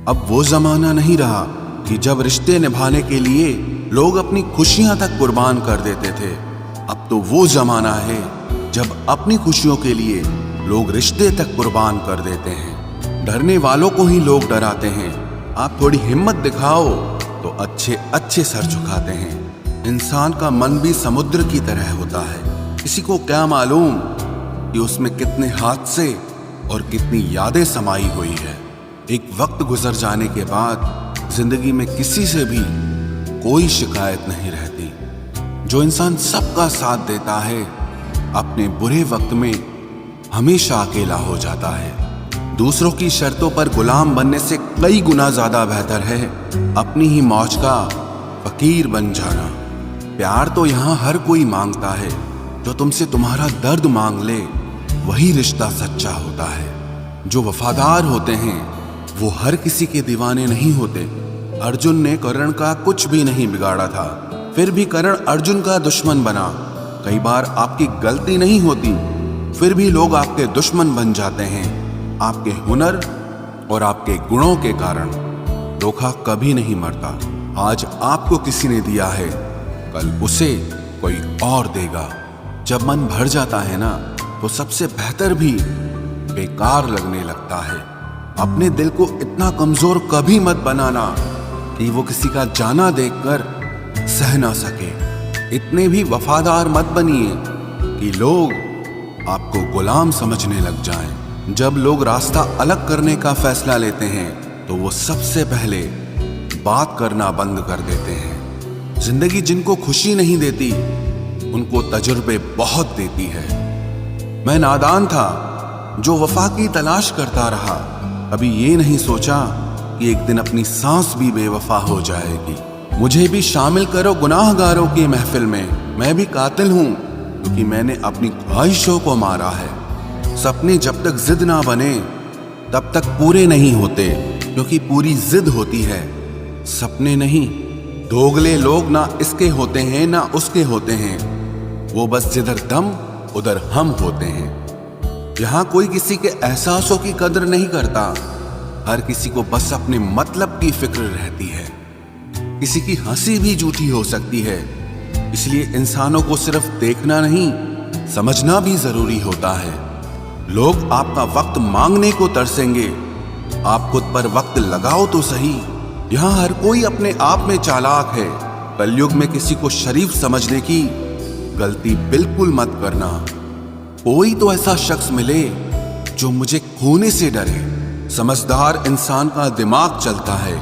अब वो जमाना नहीं रहा कि जब रिश्ते निभाने के लिए लोग अपनी खुशियां तक कुर्बान कर देते थे। अब तो वो जमाना है जब अपनी खुशियों के लिए लोग रिश्ते तक कुर्बान कर देते हैं। डरने वालों को ही लोग डराते हैं। आप थोड़ी हिम्मत दिखाओ तो अच्छे अच्छे सर झुकाते हैं। इंसान का मन भी समुद्र की तरह होता है। किसी को क्या मालूम कि उसमें कितने हादसे और कितनी यादें समाई हुई है। एक वक्त गुजर जाने के बाद जिंदगी में किसी से भी कोई शिकायत नहीं रहती। जो इंसान सबका साथ देता है अपने बुरे वक्त में हमेशा अकेला हो जाता है। दूसरों की शर्तों पर गुलाम बनने से कई गुना ज्यादा बेहतर है अपनी ही मौज का फकीर बन जाना। प्यार तो यहाँ हर कोई मांगता है। जो तुमसे तुम्हारा दर्द मांग ले वही रिश्ता सच्चा होता है। जो वफादार होते हैं वो हर किसी के दीवाने नहीं होते। अर्जुन ने कर्ण का कुछ भी नहीं बिगाड़ा था, फिर भी कर्ण अर्जुन का दुश्मन बना। कई बार आपकी गलती नहीं होती फिर भी लोग आपके दुश्मन बन जाते हैं। आपके हुनर और आपके गुणों के कारण। धोखा कभी नहीं मरता। आज आपको किसी ने दिया है कल उसे कोई और देगा। जब मन भर जाता है ना तो सबसे बेहतर भी बेकार लगने लगता है। अपने दिल को इतना कमजोर कभी मत बनाना कि वो किसी का जाना देखकर सह ना सके। इतने भी वफादार मत बनिए कि लोग आपको गुलाम समझने लग जाएं। जब लोग रास्ता अलग करने का फैसला लेते हैं तो वो सबसे पहले बात करना बंद कर देते हैं। जिंदगी जिनको खुशी नहीं देती उनको तजुर्बे बहुत देती है। मैं नादान था जो वफा की तलाश करता रहा। कभी ये नहीं सोचा कि एक दिन अपनी सांस भी बेवफा हो जाएगी। मुझे भी शामिल करो गुनाहगारों की महफिल में। मैं भी कातिल हूं क्योंकि मैंने अपनी ख्वाहिशों को मारा है। सपने जब तक जिद ना बने तब तक पूरे नहीं होते, क्योंकि पूरी जिद होती है, सपने नहीं। दोगले लोग ना इसके होते हैं ना उसके होते हैं। वो बस जिधर दम उधर हम होते हैं। यहाँ कोई किसी के एहसासों की कदर नहीं करता। हर किसी को बस अपने मतलब की फिक्र रहती है। किसी की हंसी भी झूठी हो सकती है। इसलिए इंसानों को सिर्फ देखना नहीं समझना भी जरूरी होता है। लोग आपका वक्त मांगने को तरसेंगे। आप खुद पर वक्त लगाओ तो सही। यहाँ हर कोई अपने आप में चालाक है। कलयुग में किसी को शरीफ समझने की गलती बिल्कुल मत करना। कोई तो ऐसा शख्स मिले जो मुझे खोने से डरे। समझदार इंसान का दिमाग चलता है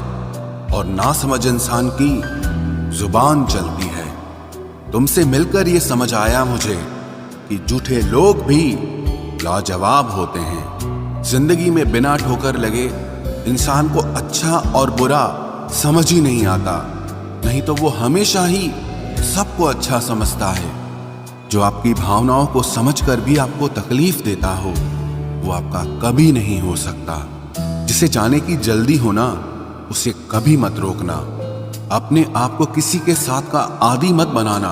और नासमझ इंसान की जुबान चलती है। तुमसे मिलकर ये समझ आया मुझे कि झूठे लोग भी लाजवाब होते हैं। जिंदगी में बिना ठोकर लगे इंसान को अच्छा और बुरा समझ ही नहीं आता। नहीं तो वो हमेशा ही सबको अच्छा समझता है। जो आपकी भावनाओं को समझकर भी आपको तकलीफ देता हो वो आपका कभी नहीं हो सकता। जिसे जाने की जल्दी होना उसे कभी मत रोकना। अपने आप को किसी के साथ का आदी मत बनाना,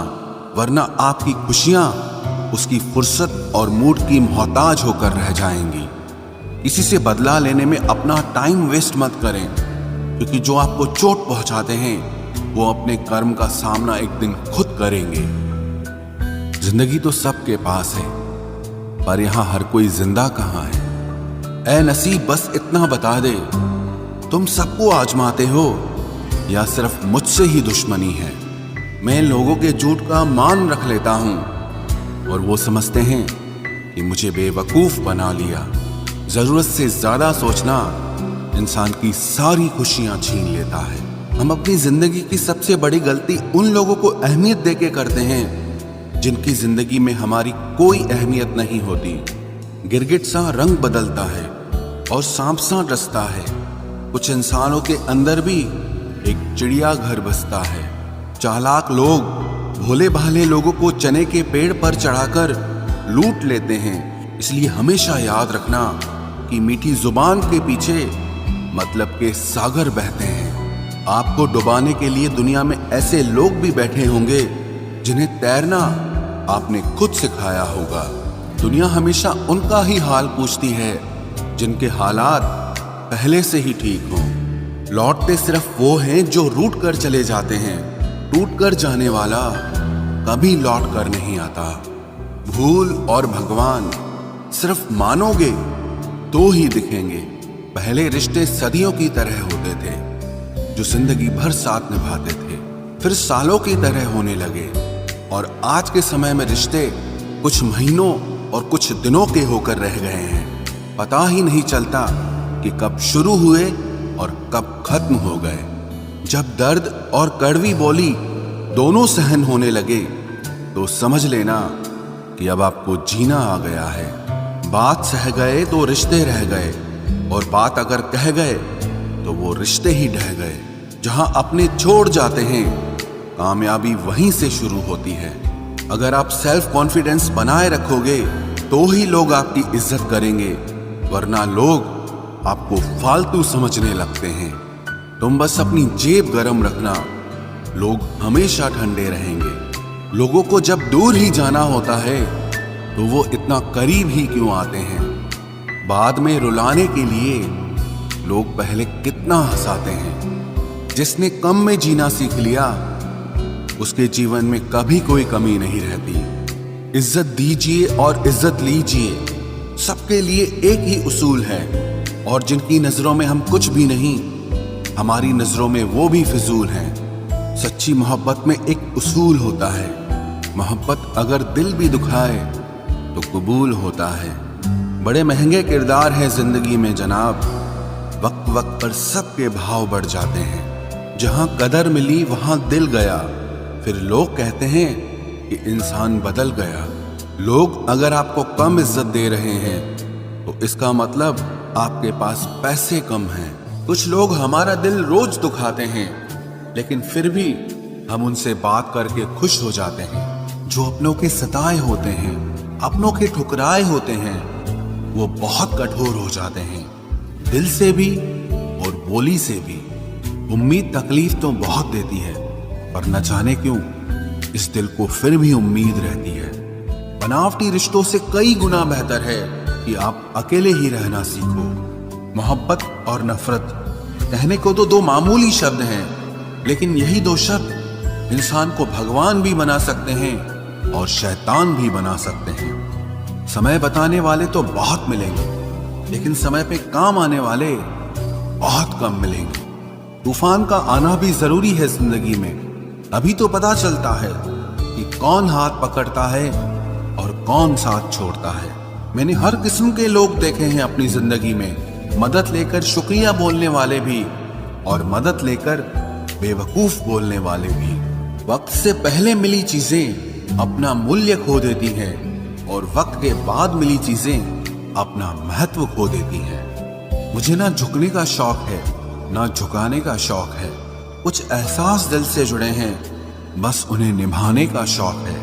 वरना आपकी खुशियां उसकी फुर्सत और मूड की मोहताज होकर रह जाएंगी। किसी से बदला लेने में अपना टाइम वेस्ट मत करें, क्योंकि जो आपको चोट पहुंचाते हैं वो अपने कर्म का सामना एक दिन खुद करेंगे। जिंदगी तो सबके पास है, पर यहां हर कोई जिंदा कहां है। ऐ नसीब बस इतना बता दे, तुम सबको आजमाते हो या सिर्फ मुझसे ही दुश्मनी है। मैं लोगों के झूठ का मान रख लेता हूं और वो समझते हैं कि मुझे बेवकूफ बना लिया। जरूरत से ज्यादा सोचना इंसान की सारी खुशियां छीन लेता है। हम अपनी जिंदगी की सबसे बड़ी गलती उन लोगों को अहमियत देके करते हैं जिनकी जिंदगी में हमारी कोई अहमियत नहीं होती। गिरगिट सा रंग बदलता है और सांप सा डसता है। कुछ इंसानों के अंदर भी एक चिड़िया घर बसता है। चालाक लोग भोले भाले लोगों को चने के पेड़ पर चढ़ाकर लूट लेते हैं। इसलिए हमेशा याद रखना कि मीठी जुबान के पीछे मतलब के सागर बहते हैं। आपको डुबाने के लिए दुनिया में ऐसे लोग भी बैठे होंगे जिन्हें तैरना आपने खुद सिखाया होगा। दुनिया हमेशा उनका ही हाल पूछती है जिनके हालात पहले से ही ठीक हों। लौटते सिर्फ वो हैं जो रूठ कर चले जाते हैं। टूट कर जाने वाला कभी लौट कर नहीं आता। भूल और भगवान सिर्फ मानोगे तो ही दिखेंगे। पहले रिश्ते सदियों की तरह होते थे, जो जिंदगी भर साथ निभाते थे, फिर सालों की तरह होने लगे। और आज के समय में रिश्ते कुछ महीनों और कुछ दिनों के होकर रह गए हैं। पता ही नहीं चलता कि कब शुरू हुए और कब खत्म हो गए। जब दर्द और कड़वी बोली दोनों सहन होने लगे तो समझ लेना कि अब आपको जीना आ गया है। बात सह गए तो रिश्ते रह गए, और बात अगर कह गए तो वो रिश्ते ही ढह गए। जहां अपने छोड़ जाते हैं, कामयाबी वहीं से शुरू होती है। अगर आप सेल्फ कॉन्फिडेंस बनाए रखोगे तो ही लोग आपकी इज्जत करेंगे, वरना लोग आपको फालतू समझने लगते हैं। तुम बस अपनी जेब गरम रखना, लोग हमेशा ठंडे रहेंगे। लोगों को जब दूर ही जाना होता है तो वो इतना करीब ही क्यों आते हैं। बाद में रुलाने के लिए लोग पहले कितना हंसाते हैं। जिसने कम में जीना सीख लिया उसके जीवन में कभी कोई कमी नहीं रहती। इज्जत दीजिए और इज्जत लीजिए, सबके लिए एक ही उसूल है। और जिनकी नजरों में हम कुछ भी नहीं, हमारी नजरों में वो भी फिजूल हैं। सच्ची मोहब्बत में एक उसूल होता है, मोहब्बत अगर दिल भी दुखाए तो कबूल होता है। बड़े महंगे किरदार है जिंदगी में जनाब, वक्त वक्त पर सबके भाव बढ़ जाते हैं। जहां कदर मिली वहां दिल गया, फिर लोग कहते हैं कि इंसान बदल गया। लोग अगर आपको कम इज्जत दे रहे हैं तो इसका मतलब आपके पास पैसे कम हैं। कुछ लोग हमारा दिल रोज दुखाते हैं, लेकिन फिर भी हम उनसे बात करके खुश हो जाते हैं। जो अपनों के सताए होते हैं, अपनों के ठुकराए होते हैं, वो बहुत कठोर हो जाते हैं, दिल से भी और बोली से भी। उम्मीद तकलीफ तो बहुत देती है, पर न जाने क्यों इस दिल को फिर भी उम्मीद रहती है। बनावटी रिश्तों से कई गुना बेहतर है कि आप अकेले ही रहना सीखो। मोहब्बत और नफरत कहने को तो दो मामूली शब्द हैं, लेकिन यही दो शब्द इंसान को भगवान भी बना सकते हैं और शैतान भी बना सकते हैं। समय बताने वाले तो बहुत मिलेंगे, लेकिन समय पे काम आने वाले बहुत कम मिलेंगे। तूफान का आना भी जरूरी है जिंदगी में, अभी तो पता चलता है कि कौन हाथ पकड़ता है और कौन साथ छोड़ता है। मैंने हर किस्म के लोग देखे हैं अपनी जिंदगी में, मदद लेकर शुक्रिया बोलने वाले भी और मदद लेकर बेवकूफ बोलने वाले भी। वक्त से पहले मिली चीजें अपना मूल्य खो देती हैं, और वक्त के बाद मिली चीजें अपना महत्व खो देती हैं। मुझे ना झुकने का शौक है, ना झुकाने का शौक है। कुछ एहसास दिल से जुड़े हैं, बस उन्हें निभाने का शौक है।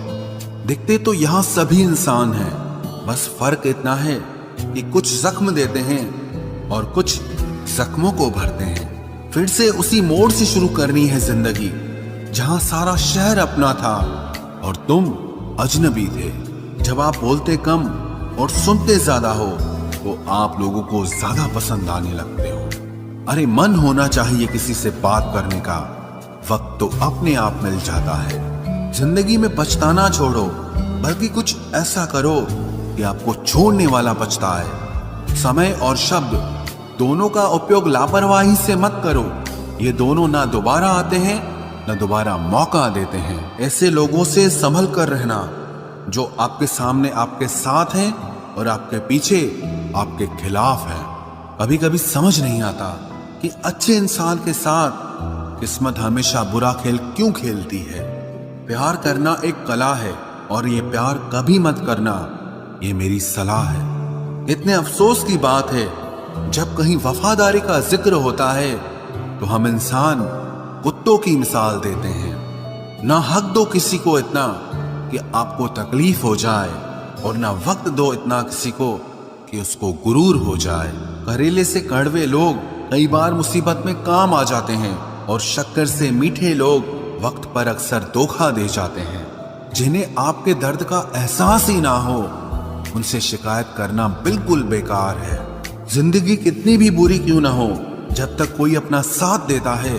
दिखते तो यहाँ सभी इंसान हैं, बस फर्क इतना है कि कुछ जख्म देते हैं और कुछ जख्मों को भरते हैं। फिर से उसी मोड़ से शुरू करनी है जिंदगी, जहां सारा शहर अपना था और तुम अजनबी थे। जब आप बोलते कम और सुनते ज्यादा हो तो आप लोगों को ज्यादा पसंद आने लगते हो। अरे मन होना चाहिए किसी से बात करने का, वक्त तो अपने आप मिल जाता है। जिंदगी में पछताना छोड़ो, बल्कि कुछ ऐसा करो कि आपको छोड़ने वाला पछताए। समय और शब्द दोनों का उपयोग लापरवाही से मत करो, ये दोनों ना दोबारा आते हैं न दोबारा मौका देते हैं। ऐसे लोगों से संभल कर रहना जो आपके सामने आपके साथ हैं और आपके पीछे आपके खिलाफ है। कभी कभी समझ नहीं आता कि अच्छे इंसान के साथ किस्मत हमेशा बुरा खेल क्यों खेलती है। प्यार करना एक कला है, और ये प्यार कभी मत करना, ये मेरी सलाह है। इतने अफसोस की बात है, जब कहीं वफादारी का जिक्र होता है तो हम इंसान कुत्तों की मिसाल देते हैं। ना हक दो किसी को इतना कि आपको तकलीफ हो जाए, और ना वक्त दो इतना किसी को कि उसको गुरूर हो जाए। करेले से कड़वे लोग कई बार मुसीबत में काम आ जाते हैं, और शक्कर से मीठे लोग वक्त पर अक्सर धोखा दे जाते हैं। जिन्हें आपके दर्द का एहसास ही ना हो, उनसे शिकायत करना बिल्कुल बेकार है। जिंदगी कितनी भी बुरी क्यों ना हो, जब तक कोई अपना साथ देता है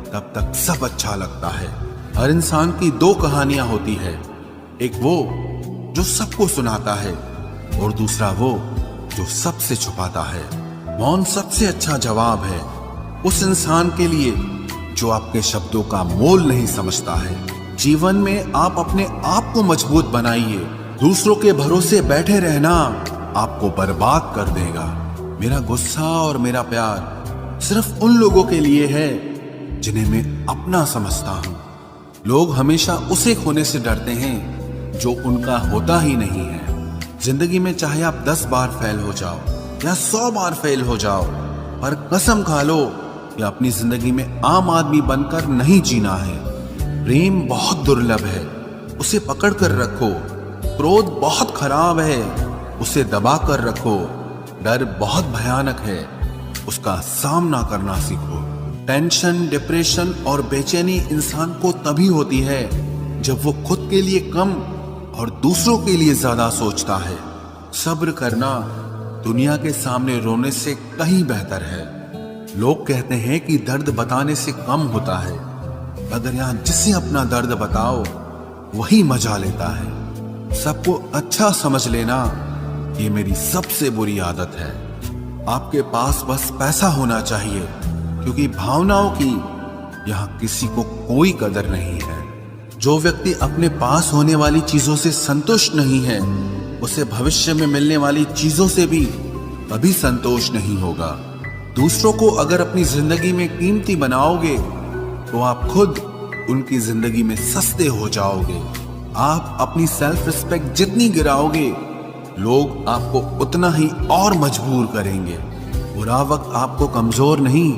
तब तक सब अच्छा लगता है। हर इंसान की दो कहानियां होती है, एक वो जो सबको सुनाता है और दूसरा वो जो सबसे छुपाता है। मौन सबसे अच्छा जवाब है उस इंसान के लिए जो आपके शब्दों का मोल नहीं समझता है। जीवन में आप अपने आप को मजबूत बनाइए, दूसरों के भरोसे बैठे रहना आपको बर्बाद कर देगा। मेरा गुस्सा और मेरा प्यार सिर्फ उन लोगों के लिए है जिन्हें मैं अपना समझता हूं। लोग हमेशा उसे खोने से डरते हैं जो उनका होता ही नहीं है। जिंदगी में चाहे आप 10 बार फेल हो जाओ या 100 बार फेल हो जाओ, पर कसम खा लो कि अपनी जिंदगी में आम आदमी बनकर नहीं जीना है। प्रेम बहुत दुर्लभ है, उसे पकड़ कर रखो। क्रोध बहुत खराब है, उसे दबा कर रखो। डर बहुत भयानक है, उसका सामना करना सीखो। टेंशन, डिप्रेशन और बेचैनी इंसान को तभी होती है जब वो खुद के लिए कम और दूसरों के लिए ज्यादा सोचता है। सब्र करना दुनिया के सामने रोने से कहीं बेहतर है। लोग कहते हैं कि दर्द बताने से कम होता है, मगर यहाँ जिसे अपना दर्द बताओ वही मजा लेता है। सबको अच्छा समझ लेना ये मेरी सबसे बुरी आदत है। आपके पास बस पैसा होना चाहिए, क्योंकि भावनाओं की यहाँ किसी को कोई कदर नहीं है। जो व्यक्ति अपने पास होने वाली चीजों से संतुष्ट नहीं है, उसे भविष्य में मिलने वाली चीजों से भी कभी संतोष नहीं होगा। दूसरों को अगर अपनी जिंदगी में कीमती बनाओगे तो आप खुद उनकी जिंदगी में सस्ते हो जाओगे। आप अपनी सेल्फ रिस्पेक्ट जितनी गिराओगे, लोग आपको उतना ही और मजबूर करेंगे। बुरा वक्त आपको कमजोर नहीं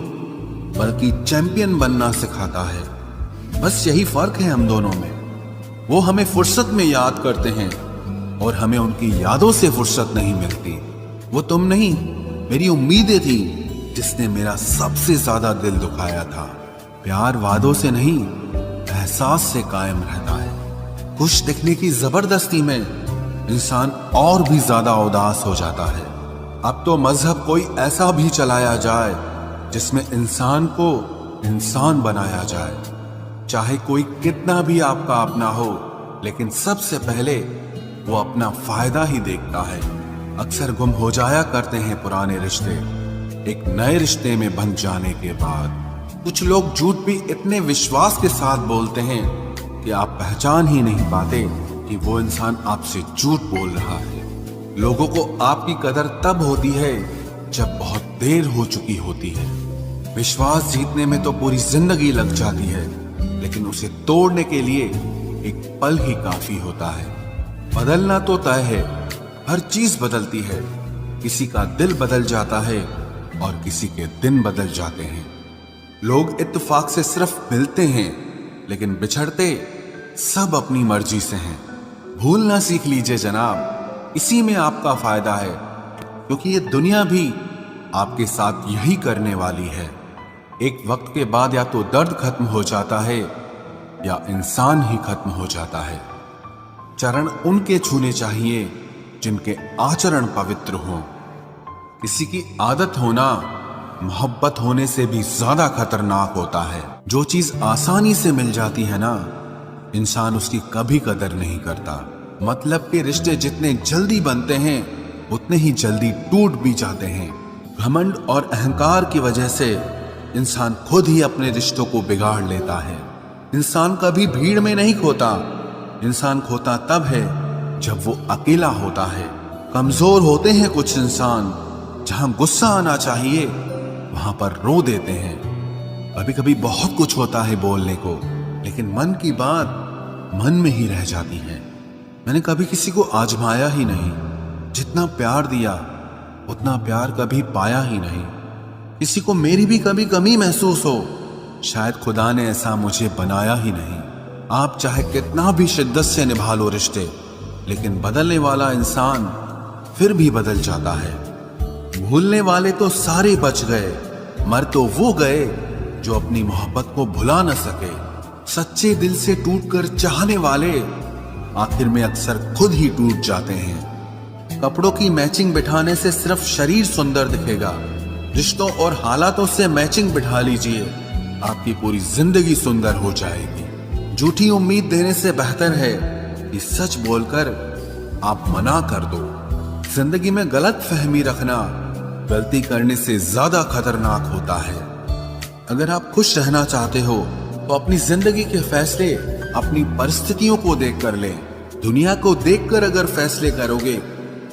बल्कि चैंपियन बनना सिखाता है। बस यही फर्क है हम दोनों में। वो हमें फुर्सत में याद करते हैं और हमें उनकी यादों से फुर्सत नहीं मिलती। वो तुम नहीं, मेरी उम्मीदें थी जिसने मेरा सबसे ज्यादा दिल दुखाया था। प्यार वादों से नहीं, एहसास से कायम रहता है। खुश दिखने की जबरदस्ती में इंसान और भी ज्यादा उदास हो जाता है। अब तो मजहब कोई ऐसा भी चलाया जाए जिसमें इंसान को इंसान बनाया जाए। चाहे कोई कितना भी आपका अपना हो, लेकिन सबसे पहले वो अपना फायदा ही देखता है। अक्सर गुम हो जाया करते हैं पुराने रिश्ते एक नए रिश्ते में बन जाने के बाद। कुछ लोग झूठ भी इतने विश्वास के साथ बोलते हैं कि आप पहचान ही नहीं पाते कि वो इंसान आपसे झूठ बोल रहा है। लोगों को आपकी कदर तब होती है जब बहुत देर हो चुकी होती है। विश्वास जीतने में तो पूरी जिंदगी लग जाती है, लेकिन उसे तोड़ने के लिए एक पल ही काफी होता है। बदलना तो तय है, हर चीज बदलती है। किसी का दिल बदल जाता है और किसी के दिन बदल जाते हैं। लोग इत्तेफाक से सिर्फ मिलते हैं, लेकिन बिछड़ते सब अपनी मर्जी से हैं। भूलना सीख लीजिए जनाब, इसी में आपका फायदा है, क्योंकि ये दुनिया भी आपके साथ यही करने वाली है। एक वक्त के बाद या तो दर्द खत्म हो जाता है या इंसान ही खत्म हो जाता है। चरण उनके छूने चाहिए जिनके आचरण पवित्र हों। किसी की आदत होना मोहब्बत होने से भी ज्यादा खतरनाक होता है। जो चीज आसानी से मिल जाती है ना, इंसान उसकी कभी कदर नहीं करता। मतलब के रिश्ते जितने जल्दी बनते हैं उतने ही जल्दी टूट भी जाते हैं। घमंड और अहंकार की वजह से इंसान खुद ही अपने रिश्तों को बिगाड़ लेता है। इंसान कभी भीड़ में नहीं खोता, इंसान खोता तब है जब वो अकेला होता है। कमजोर होते हैं कुछ इंसान, जहां गुस्सा आना चाहिए वहां पर रो देते हैं। कभी कभी बहुत कुछ होता है बोलने को, लेकिन मन की बात मन में ही रह जाती है। मैंने कभी किसी को आजमाया ही नहीं। जितना प्यार दिया उतना प्यार कभी पाया ही नहीं। किसी को मेरी भी कभी कमी महसूस हो, शायद खुदा ने ऐसा मुझे बनाया ही नहीं। आप चाहे कितना भी शिद्दत से निभा लो रिश्ते, लेकिन बदलने वाला इंसान फिर भी बदल जाता है। भूलने वाले तो सारे बच गए, मर तो वो गए जो अपनी मोहब्बत को भुला न सके। सच्चे दिल से टूटकर चाहने वाले आखिर में अक्सर खुद ही टूट जाते हैं। कपड़ों की मैचिंग बिठाने से सिर्फ शरीर सुंदर दिखेगा, रिश्तों और हालातों से मैचिंग बिठा लीजिए, आपकी पूरी जिंदगी सुंदर हो जाएगी। झूठी उम्मीद देने से बेहतर है कि सच बोलकर आप मना कर दो। जिंदगी में गलत फहमी रखना गलती करने से ज्यादा खतरनाक होता है। अगर आप खुश रहना चाहते हो तो अपनी जिंदगी के फैसले अपनी परिस्थितियों को देखकर लें। दुनिया को देखकर अगर फैसले करोगे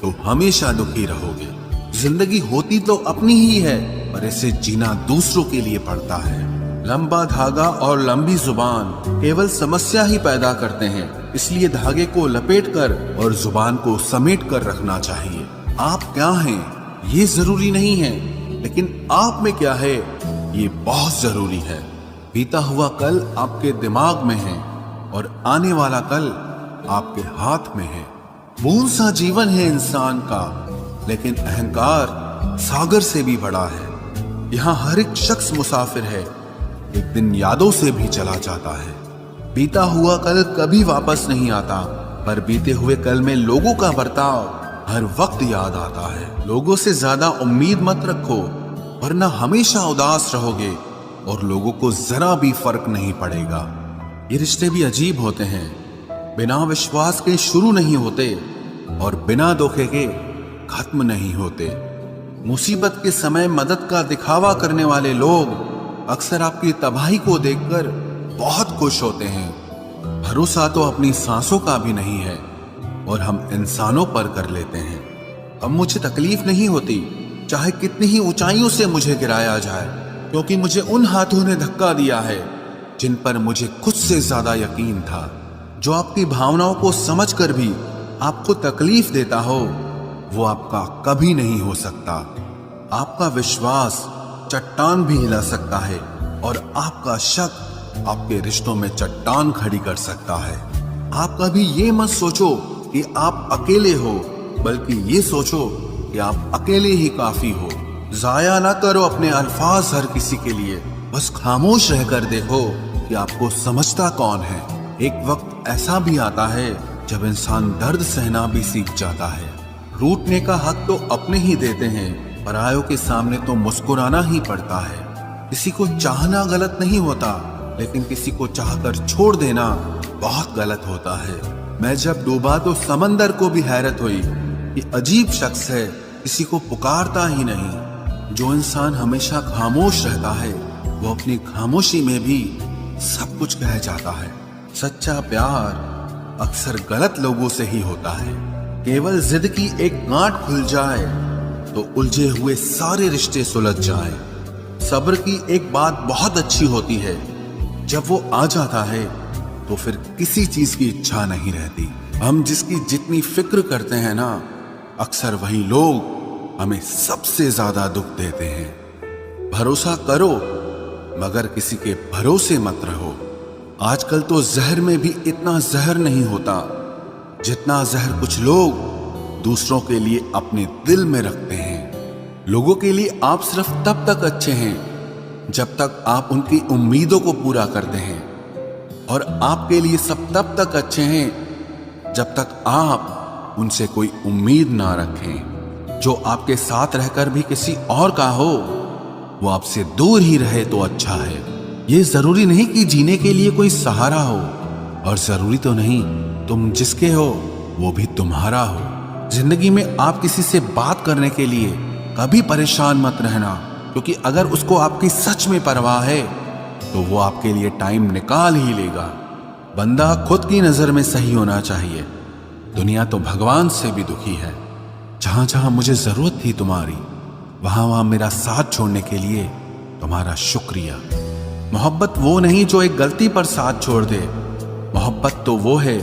तो हमेशा दुखी रहोगे। जिंदगी होती तो अपनी ही है, पर इसे जीना दूसरों के लिए पड़ता है। लंबा धागा और लंबी जुबान केवल समस्या ही पैदा करते हैं, इसलिए धागे को लपेटकर और जुबान को समेट कर रखना चाहिए। आप क्या हैं ये जरूरी नहीं है, लेकिन आप में क्या है ये बहुत जरूरी है। बीता हुआ कल आपके दिमाग में है और आने वाला कल आपके हाथ में है। बूंद सा जीवन है इंसान का, लेकिन अहंकार सागर से भी बड़ा है। यहाँ हर एक शख्स मुसाफिर है, एक दिन यादों से भी चला जाता है। बीता हुआ कल कभी वापस नहीं आता, पर बीते हुए कल में लोगों का बर्ताव हर वक्त याद आता है। लोगों से ज्यादा उम्मीद मत रखो, वरना हमेशा उदास रहोगे और लोगों को जरा भी फर्क नहीं पड़ेगा। ये रिश्ते भी अजीब होते हैं, बिना विश्वास के शुरू नहीं होते और बिना धोखे के खत्म नहीं होते। मुसीबत के समय मदद का दिखावा करने वाले लोग अक्सर आपकी तबाही को देखकर बहुत खुश होते हैं। भरोसा तो अपनी सांसों का भी नहीं है और हम इंसानों पर कर लेते हैं। अब मुझे तकलीफ नहीं होती चाहे कितनी ही ऊंचाइयों से मुझे गिराया जाए, क्योंकि मुझे उन हाथों ने धक्का दिया है जिन पर मुझे खुद से ज्यादा यकीन था। जो आपकी भावनाओं को समझकर भी आपको तकलीफ देता हो वो आपका कभी नहीं हो सकता। आपका विश्वास चट्टान भी हिला सकता है और आपका शक आपके रिश्तों में चट्टान खड़ी कर सकता है। आप कभी ये मत सोचो कि आप अकेले हो, बल्कि ये सोचो कि आप अकेले ही काफी हो। जाया ना करो अपने अल्फाज हर किसी के लिए, बस खामोश रहकर देखो कि आपको समझता कौन है। एक वक्त ऐसा भी आता है जब इंसान दर्द सहना भी सीख जाता है। रूठने का हक तो अपने ही देते हैं, परायों के सामने तो मुस्कुराना ही पड़ता है। किसी को चाहना गलत नहीं होता, लेकिन किसी को चाहकर छोड़ देना बहुत गलत होता है। मैं जब डूबा तो समंदर को भी हैरत हुई कि अजीब शख्स है, किसी को पुकारता ही नहीं। जो इंसान हमेशा खामोश रहता है वो अपनी खामोशी में भी सब कुछ कह जाता है। सच्चा प्यार अक्सर गलत लोगों से ही होता है। केवल जिद की एक गांठ खुल जाए तो उलझे हुए सारे रिश्ते सुलझ जाएं। सब्र की एक बात बहुत अच्छी होती है, जब वो आ जाता है तो फिर किसी चीज की इच्छा नहीं रहती। हम जिसकी जितनी फिक्र करते हैं ना, अक्सर वही लोग हमें सबसे ज्यादा दुख देते हैं। भरोसा करो मगर किसी के भरोसे मत रहो। आजकल तो जहर में भी इतना जहर नहीं होता जितना जहर कुछ लोग दूसरों के लिए अपने दिल में रखते हैं। लोगों के लिए आप सिर्फ तब तक अच्छे हैं जब तक आप उनकी उम्मीदों को पूरा करते हैं, और आपके लिए सब तब तक अच्छे हैं जब तक आप उनसे कोई उम्मीद ना रखें। जो आपके साथ रहकर भी किसी और का हो वो आपसे दूर ही रहे तो अच्छा है। ये जरूरी नहीं कि जीने के लिए कोई सहारा हो, और जरूरी तो नहीं तुम जिसके हो वो भी तुम्हारा हो। जिंदगी में आप किसी से बात करने के लिए कभी परेशान मत रहना, क्योंकि अगर उसको आपकी सच में परवाह है तो वो आपके लिए टाइम निकाल ही लेगा। बंदा खुद की नजर में सही होना चाहिए। दुनिया तो भगवान से भी दुखी है। जहां जहां मुझे जरूरत थी तुम्हारी, वहां वहां मेरा साथ छोड़ने के लिए तुम्हारा शुक्रिया। मोहब्बत वो नहीं जो एक गलती पर साथ छोड़ दे। मोहब्बत तो वो है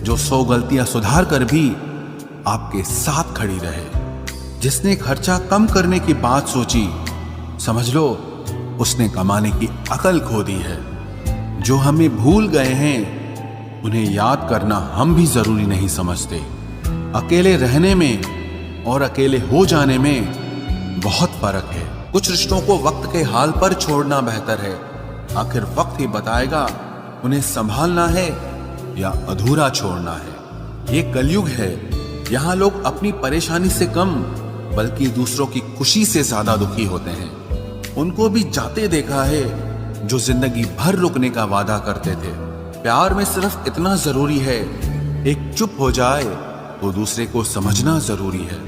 जो 100 गलतियां सुधार कर भी आपके साथ खड़ी रहे। जिसने खर्चा कम करने की बात सोची, समझ लो उसने कमाने की अकल खो दी है। जो हमें भूल गए हैं उन्हें याद करना हम भी जरूरी नहीं समझते। अकेले रहने में और अकेले हो जाने में बहुत फर्क है। कुछ रिश्तों को वक्त के हाल पर छोड़ना बेहतर है। आखिर वक्त ही बताएगा उन्हें संभालना है या अधूरा छोड़ना है। ये कलयुग है, यहाँ लोग अपनी परेशानी से कम बल्कि दूसरों की खुशी से ज्यादा दुखी होते हैं। उनको भी जाते देखा है जो जिंदगी भर रुकने का वादा करते थे। प्यार में सिर्फ इतना जरूरी है, एक चुप हो जाए तो दूसरे को समझना जरूरी है।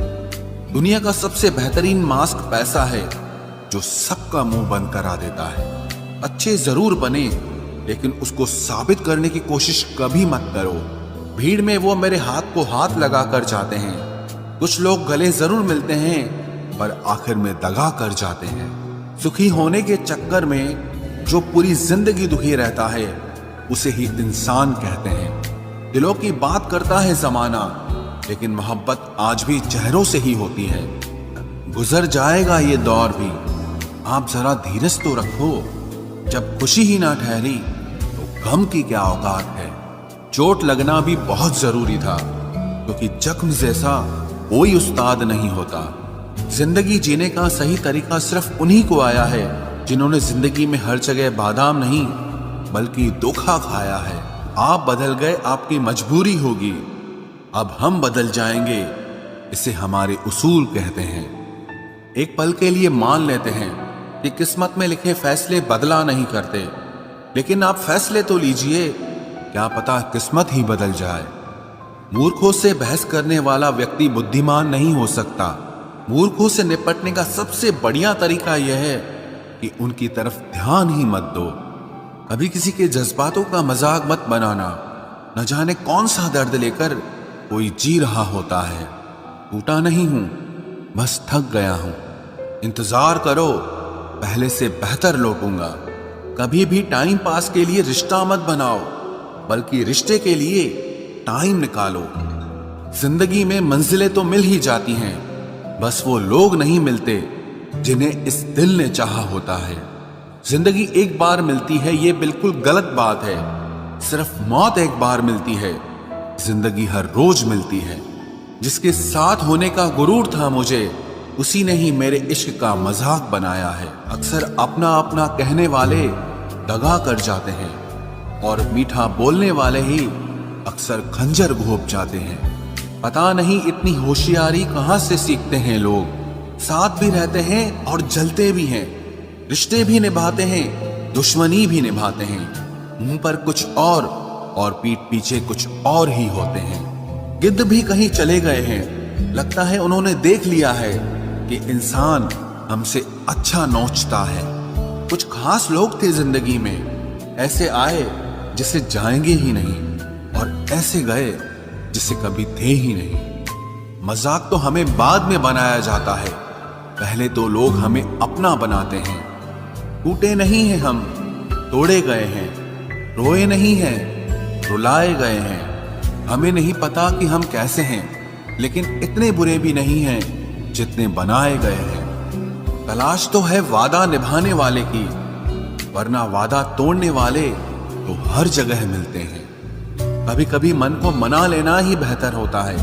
दुनिया का सबसे बेहतरीन मास्क पैसा है जो सबका मुंह बंद करा देता है। अच्छे जरूर बने, लेकिन उसको साबित करने की कोशिश कभी मत करो। भीड़ में वो मेरे हाथ को हाथ लगा कर जाते हैं। कुछ लोग गले जरूर मिलते हैं पर आखिर में दगा कर जाते हैं। सुखी होने के चक्कर में जो पूरी जिंदगी दुखी रहता है उसे ही इंसान कहते हैं। दिलों की बात करता है जमाना, लेकिन मोहब्बत आज भी चेहरों से ही होती है। गुजर जाएगा ये दौर भी, आप जरा धीरज तो रखो। जब खुशी ही ना ठहरी तो गम की क्या औकात है। चोट लगना भी बहुत जरूरी था, क्योंकि जख्म जैसा कोई उस्ताद नहीं होता। जिंदगी जीने का सही तरीका सिर्फ उन्हीं को आया है जिन्होंने जिंदगी में हर जगह बादाम नहीं बल्कि धोखा खाया है। आप बदल गए, आपकी मजबूरी होगी, अब हम बदल जाएंगे, इसे हमारे उसूल कहते हैं। एक पल के लिए मान लेते हैं कि किस्मत में लिखे फैसले बदला नहीं करते, लेकिन आप फैसले तो लीजिए, क्या पता किस्मत ही बदल जाए। मूर्खों से बहस करने वाला व्यक्ति बुद्धिमान नहीं हो सकता। मूर्खों से निपटने का सबसे बढ़िया तरीका यह है कि उनकी तरफ ध्यान ही मत दो। कभी किसी के जज्बातों का मजाक मत बनाना। न जाने कौन सा दर्द लेकर कोई जी रहा होता है। टूटा नहीं हूं, बस थक गया हूं। इंतजार करो, पहले से बेहतर लौटूंगा। कभी भी टाइम पास के लिए रिश्ता मत बनाओ, बल्कि रिश्ते के लिए टाइम निकालो। जिंदगी में मंजिलें तो मिल ही जाती हैं, बस वो लोग नहीं मिलते जिन्हें इस दिल ने चाहा होता है। जिंदगी एक बार मिलती है, ये बिल्कुल गलत बात है। सिर्फ मौत एक बार मिलती है, जिंदगी हर रोज मिलती है। जिसके साथ होने का गुरूर था मुझे, उसी ने ही मेरे इश्क का मजाक बनाया है। अक्सर अपना अपना कहने वाले दगा कर जाते हैं, और मीठा बोलने वाले ही अक्सर खंजर घोंप जाते हैं। पता नहीं इतनी होशियारी कहां से सीखते हैं लोग। साथ भी रहते हैं और जलते भी हैं, रिश्ते भी निभाते हैं, दुश्मनी भी निभाते हैं। मुंह पर कुछ और पीठ पीछे कुछ और ही होते हैं। गिद्ध भी कहीं चले गए हैं, लगता है उन्होंने देख लिया है कि इंसान हमसे अच्छा नोचता है। कुछ खास लोग थे जिंदगी में, ऐसे आए जिसे जाएंगे ही नहीं, और ऐसे गए जिसे कभी थे ही नहीं। मजाक तो हमें बाद में बनाया जाता है, पहले तो लोग हमें अपना बनाते हैं। टूटे नहीं हैं हम, तोड़े गए हैं। रोए नहीं हैं, रुलाए गए हैं। हमें नहीं पता कि हम कैसे हैं, लेकिन इतने बुरे भी नहीं हैं जितने बनाए गए हैं। तलाश तो है वादा निभाने वाले की, वरना वादा तोड़ने वाले तो हर जगह मिलते हैं। कभी कभी मन को मना लेना ही बेहतर होता है,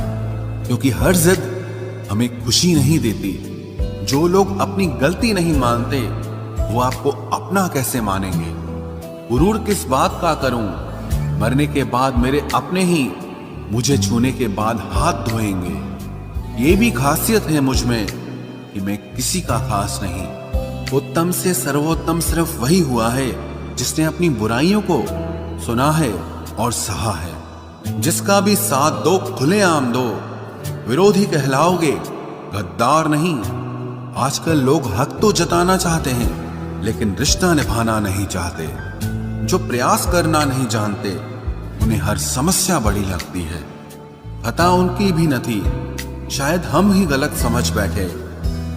क्योंकि हर जिद हमें खुशी नहीं देती। जो लोग अपनी गलती नहीं मानते, वो आपको अपना कैसे मानेंगे। गुरूर किस बात का करूं, मरने के बाद मेरे अपने ही मुझे छूने के बाद हाथ धोएंगे। ये भी खासियत है मुझ में कि मैं किसी का खास नहीं। उत्तम से सर्वोत्तम सिर्फ वही हुआ है जिसने अपनी बुराइयों को सुना है और सहा है। जिसका भी साथ दो खुलेआम दो, विरोधी कहलाओगे, गद्दार नहीं। आजकल लोग हक तो जताना चाहते हैं, लेकिन रिश्ता निभाना नहीं चाहते। जो प्रयास करना नहीं जानते, उन्हें हर समस्या बड़ी लगती है। खता उनकी भी न थी, शायद हम ही गलत समझ बैठे।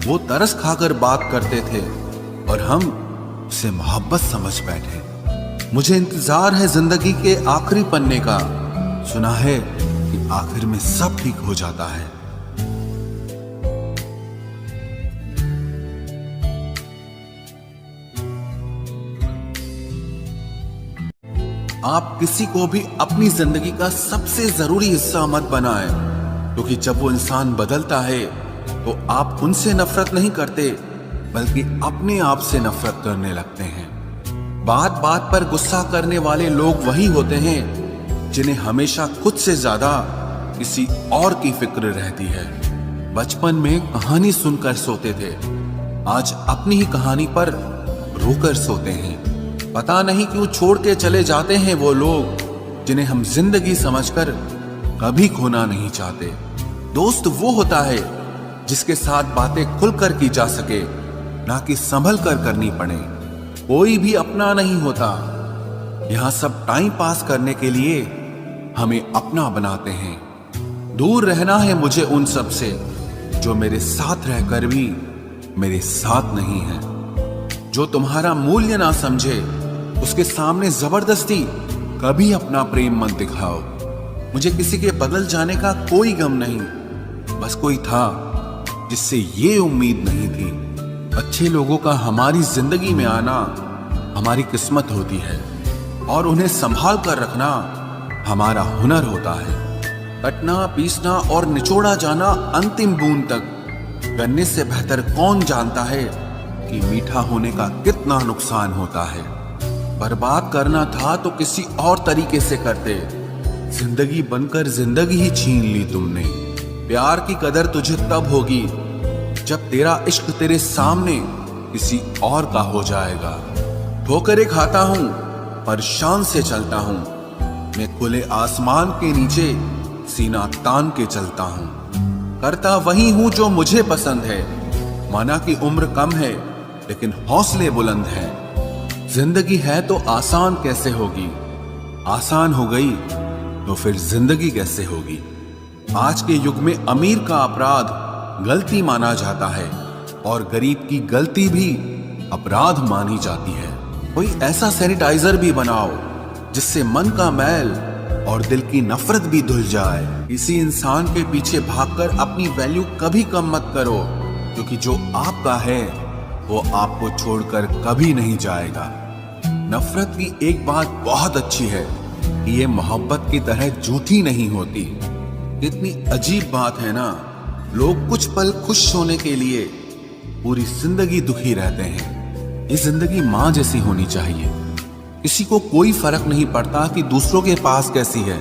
वो तरस खाकर बात करते थे और हम उसे मोहब्बत समझ बैठे। मुझे इंतजार है जिंदगी के आखिरी पन्ने का। सुना है कि आखिर में सब ठीक हो जाता है। आप किसी को भी अपनी जिंदगी का सबसे जरूरी हिस्सा मत बनाएं, क्योंकि जब वो इंसान बदलता है तो आप उनसे नफरत नहीं करते, बल्कि अपने आप से नफरत करने लगते हैं। बात बात पर गुस्सा करने वाले लोग वही होते हैं जिन्हें हमेशा खुद से ज्यादा किसी और की फिक्र रहती है। बचपन में कहानी सुनकर सोते थे, आज अपनी ही कहानी पर रोकर सोते हैं। पता नहीं क्यों छोड़ के चले जाते हैं वो लोग जिन्हें हम जिंदगी समझकर कभी खोना नहीं चाहते। दोस्त वो होता है जिसके साथ बातें खुलकर की जा सके, ना कि संभल कर करनी पड़े। कोई भी अपना नहीं होता, यहां सब टाइम पास करने के लिए हमें अपना बनाते हैं। दूर रहना है मुझे उन सब से जो मेरे साथ रहकर भी मेरे साथ नहीं है। जो तुम्हारा मूल्य ना समझे उसके सामने जबरदस्ती कभी अपना प्रेम मत दिखाओ। मुझे किसी के बदल जाने का कोई गम नहीं, बस कोई था जिससे ये उम्मीद नहीं थी। अच्छे लोगों का हमारी जिंदगी में आना हमारी किस्मत होती है और उन्हें संभाल कर रखना हमारा हुनर होता है। कटना, पीसना और निचोड़ा जाना अंतिम बूंद तक करने से बेहतर कौन जानता है कि मीठा होने का कितना नुकसान होता है। बर्बाद करना था तो किसी और तरीके से करते, जिंदगी बनकर जिंदगी ही छीन ली तुमने। प्यार की कदर तुझे तब होगी जब तेरा इश्क तेरे सामने किसी और का हो जाएगा। ठोकरें खाता हूं पर शान से चलता हूं, मैं खुले आसमान के नीचे सीना तान के चलता हूं। करता वही हूं जो मुझे पसंद है, माना कि उम्र कम है लेकिन हौसले बुलंद हैं। जिंदगी है तो आसान कैसे होगी, आसान हो गई तो फिर जिंदगी कैसे होगी। आज के युग में अमीर का अपराध गलती माना जाता है और गरीब की गलती भी अपराध मानी जाती है। कोई ऐसा सैनिटाइजर भी बनाओ जिससे मन का मैल और दिल की नफरत भी धुल जाए। किसी इंसान के पीछे भागकर अपनी वैल्यू कभी कम मत करो, क्योंकि जो आपका है वो आपको छोड़कर कभी नहीं जाएगा। नफरत की एक बात बहुत अच्छी है कि ये मोहब्बत की तरह झूठी नहीं होती। इतनी अजीब बात है ना, लोग कुछ पल खुश होने के लिए पूरी जिंदगी दुखी रहते हैं। ये जिंदगी माँ जैसी होनी चाहिए। किसी को कोई फर्क नहीं पड़ता कि दूसरों के पास कैसी है,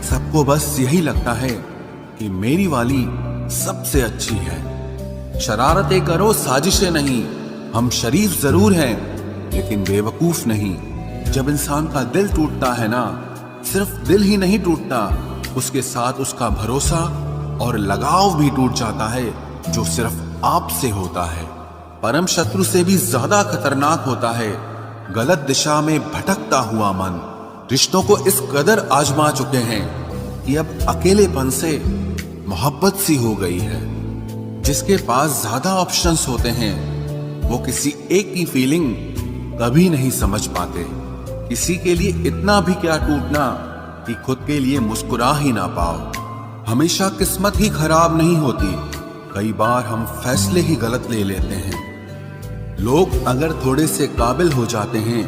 सबको बस यही लगता है कि मेरी वाली सबसे अच्छी है। शरारतें करो, साजिशें नहीं। हम शरीफ जरूर हैं लेकिन बेवकूफ नहीं। जब इंसान का दिल टूटता है ना, सिर्फ दिल ही नहीं टूटता, उसके साथ उसका भरोसा और लगाव भी टूट जाता है जो सिर्फ आपसे होता है। परम शत्रु से भी ज्यादा खतरनाक होता है गलत दिशा में भटकता हुआ मन। रिश्तों को इस कदर आजमा चुके हैं कि अब अकेलेपन से मोहब्बत सी हो गई है। जिसके पास ज्यादा ऑप्शंस होते हैं वो किसी एक की फीलिंग कभी नहीं समझ पाते। किसी के लिए इतना भी क्या टूटना कि खुद के लिए मुस्कुरा ही ना पाओ। हमेशा किस्मत ही खराब नहीं होती, कई बार हम फैसले ही गलत ले लेते हैं। लोग अगर थोड़े से काबिल हो जाते हैं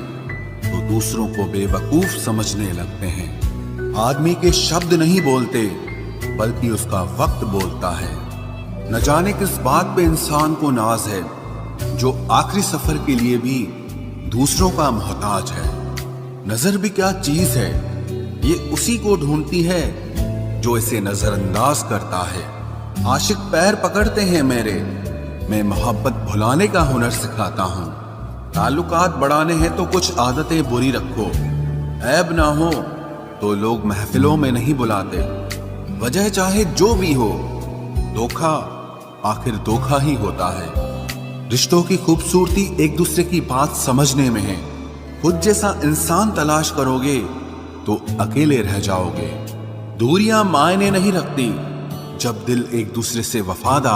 तो दूसरों को बेवकूफ समझने लगते हैं। आदमी के शब्द नहीं बोलते बल्कि उसका वक्त बोलता है। न जाने किस बात पे इंसान को नाज है जो आखिरी सफर के लिए भी दूसरों का मोहताज है। नजर भी क्या चीज है, ये उसी को ढूंढती है जो इसे नजरअंदाज करता है। आशिक पैर पकड़ते हैं मेरे, मैं मोहब्बत भुलाने का हुनर सिखाता हूँ। ताल्लुकात बढ़ाने हैं तो कुछ आदतें बुरी रखो, ऐब ना हो तो लोग महफिलों में नहीं बुलाते। वजह चाहे जो भी हो, धोखा आखिर धोखा ही होता है। रिश्तों की खूबसूरती एक दूसरे की बात समझने में है। खुद जैसा इंसान तलाश करोगे तो अकेले रह जाओगे। दूरियां मायने नहीं रखती जब दिल एक दूसरे से वफादार